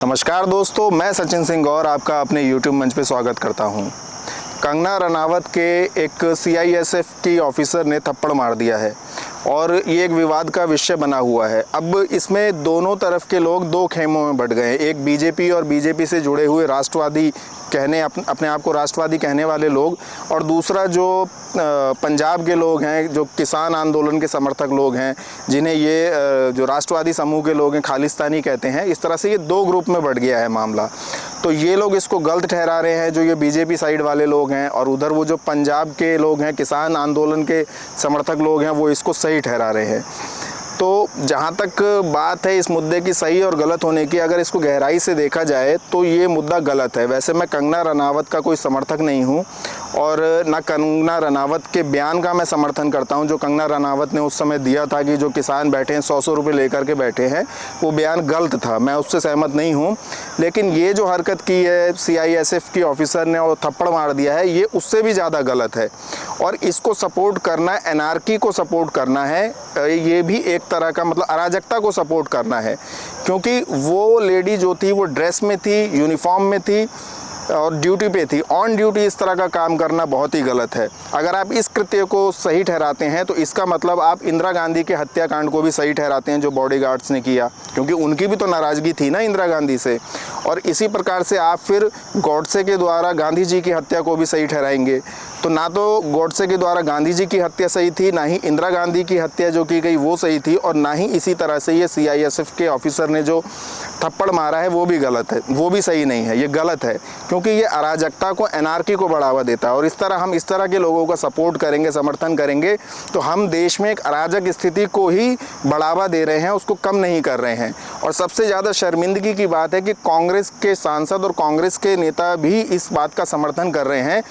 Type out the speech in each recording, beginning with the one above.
नमस्कार दोस्तों, मैं सचिन सिंह गौर आपका अपने YouTube मंच पे स्वागत करता हूं। कंगना रनावत के एक CISF की ऑफिसर ने थप्पड़ मार दिया है और ये एक विवाद का विषय बना हुआ है। अब इसमें दोनों तरफ के लोग दो खेमों में बट गए। एक बीजेपी और बीजेपी से जुड़े हुए राष्ट्रवादी अपने आप को राष्ट्रवादी कहने वाले लोग, और दूसरा जो पंजाब के लोग हैं, जो किसान आंदोलन के समर्थक लोग हैं, जिन्हें ये जो राष्ट्रवादी समूह के लोग हैं खालिस्तानी कहते हैं। इस तरह से ये दो ग्रुप में बढ़ गया है मामला। तो ये लोग इसको गलत ठहरा रहे हैं, जो ये बीजेपी साइड वाले लोग हैं, और उधर वो जो पंजाब के लोग हैं, किसान आंदोलन के समर्थक लोग हैं, वो इसको सही ठहरा रहे हैं। तो जहाँ तक बात है इस मुद्दे की सही और गलत होने की, अगर इसको गहराई से देखा जाए तो ये मुद्दा गलत है। वैसे मैं कंगना रनावत का कोई समर्थक नहीं हूँ और ना कंगना रनावत के बयान का मैं समर्थन करता हूँ। जो कंगना रनावत ने उस समय दिया था कि जो किसान बैठे हैं 100 रुपये लेकर के बैठे हैं, वो बयान गलत था, मैं उससे सहमत नहीं हूँ। लेकिन ये जो हरकत की है CISF की ऑफिसर ने और थप्पड़ मार दिया है, ये उससे भी ज़्यादा गलत है। और इसको सपोर्ट करना, एनार्की को सपोर्ट करना है, ये भी एक तरह का मतलब अराजकता को सपोर्ट करना है। क्योंकि वो लेडी जो थी वो ड्रेस में थी, यूनिफॉर्म में थी और ड्यूटी पे थी। ऑन ड्यूटी इस तरह का काम करना बहुत ही गलत है। अगर आप इस कृत्य को सही ठहराते हैं तो इसका मतलब आप इंदिरा गांधी के हत्याकांड को भी सही ठहराते हैं, जो बॉडीगार्ड्स ने किया, क्योंकि उनकी भी तो नाराज़गी थी ना इंदिरा गांधी से। और इसी प्रकार से आप फिर गॉडसे के द्वारा गांधी जी की हत्या को भी सही ठहराएंगे। तो ना तो गॉडसे के द्वारा गांधी जी की हत्या सही थी, ना ही इंदिरा गांधी की हत्या जो की गई वो सही थी, और ना ही इसी तरह से ये CISF के ऑफिसर ने जो थप्पड़ मारा है वो भी गलत है, वो भी सही नहीं है, ये गलत है। क्योंकि ये अराजकता को, एनार्की को बढ़ावा देता है। और हम इस तरह के लोगों का सपोर्ट करेंगे, समर्थन करेंगे, तो हम देश में एक अराजक स्थिति को ही बढ़ावा दे रहे हैं, उसको कम नहीं कर रहे हैं। और सबसे ज़्यादा शर्मिंदगी की बात है कि कांग्रेस के सांसद और कांग्रेस के नेता भी इस बात का समर्थन कर रहे हैं,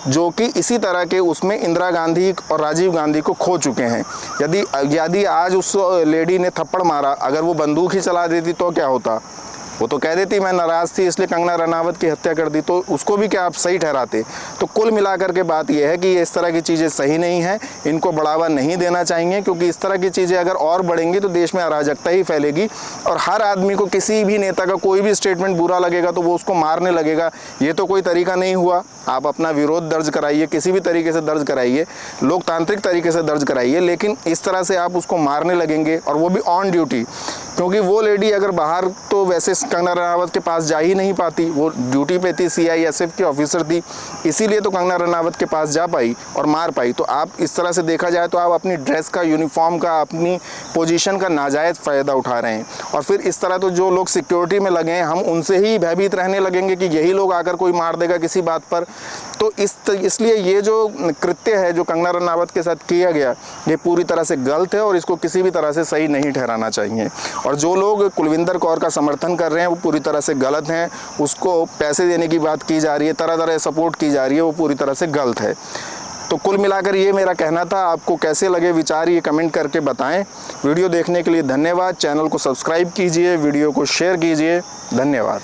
जो कि इसी तरह के उसमें इंदिरा गांधी और राजीव गांधी को खो चुके हैं। यदि आज उस लेडी ने थप्पड़ मारा, अगर वो बंदूक ही चला देती तो क्या होता? वो तो कह देती मैं नाराज़ थी इसलिए कंगना रनावत की हत्या कर दी, तो उसको भी क्या आप सही ठहराते? तो कुल मिलाकर के बात यह है कि इस तरह की चीज़ें सही नहीं हैं, इनको बढ़ावा नहीं देना चाहिए। क्योंकि इस तरह की चीज़ें अगर और बढ़ेंगी तो देश में अराजकता ही फैलेगी और हर आदमी को, किसी भी नेता का कोई भी स्टेटमेंट बुरा लगेगा तो वो उसको मारने लगेगा। ये तो कोई तरीका नहीं हुआ। आप अपना विरोध दर्ज कराइए, किसी भी तरीके से दर्ज कराइए, लोकतांत्रिक तरीके से दर्ज कराइए, लेकिन इस तरह से आप उसको मारने लगेंगे, और वो भी ऑन ड्यूटी। क्योंकि वो लेडी अगर बाहर तो वैसे कंगना रनावत के पास जा ही नहीं पाती, वो ड्यूटी पे थी, CISF की ऑफिसर थी, इसीलिए तो कंगना रनावत के पास जा पाई और मार पाई। तो आप इस तरह से देखा जाए तो आप अपनी ड्रेस का, यूनिफॉर्म का, अपनी पोजीशन का नाजायज़ फ़ायदा उठा रहे हैं। और फिर इस तरह तो जो लोग सिक्योरिटी में लगे हैं, हम उनसे ही भयभीत रहने लगेंगे कि यही लोग आकर कोई मार देगा किसी बात पर। तो इसलिए ये जो कृत्य है जो कंगना रनावत के साथ किया गया, ये पूरी तरह से गलत है और इसको किसी भी तरह से सही नहीं ठहराना चाहिए। और जो लोग कुलविंदर कौर का समर्थन कर रहे हैं वो पूरी तरह से गलत हैं। उसको पैसे देने की बात की जा रही है, तरह तरह सपोर्ट की जा रही है, वो पूरी तरह से गलत है। तो कुल मिलाकर ये मेरा कहना था। आपको कैसे लगे विचार ये कमेंट करके बताएं। वीडियो देखने के लिए धन्यवाद। चैनल को सब्सक्राइब कीजिए, वीडियो को शेयर कीजिए। धन्यवाद।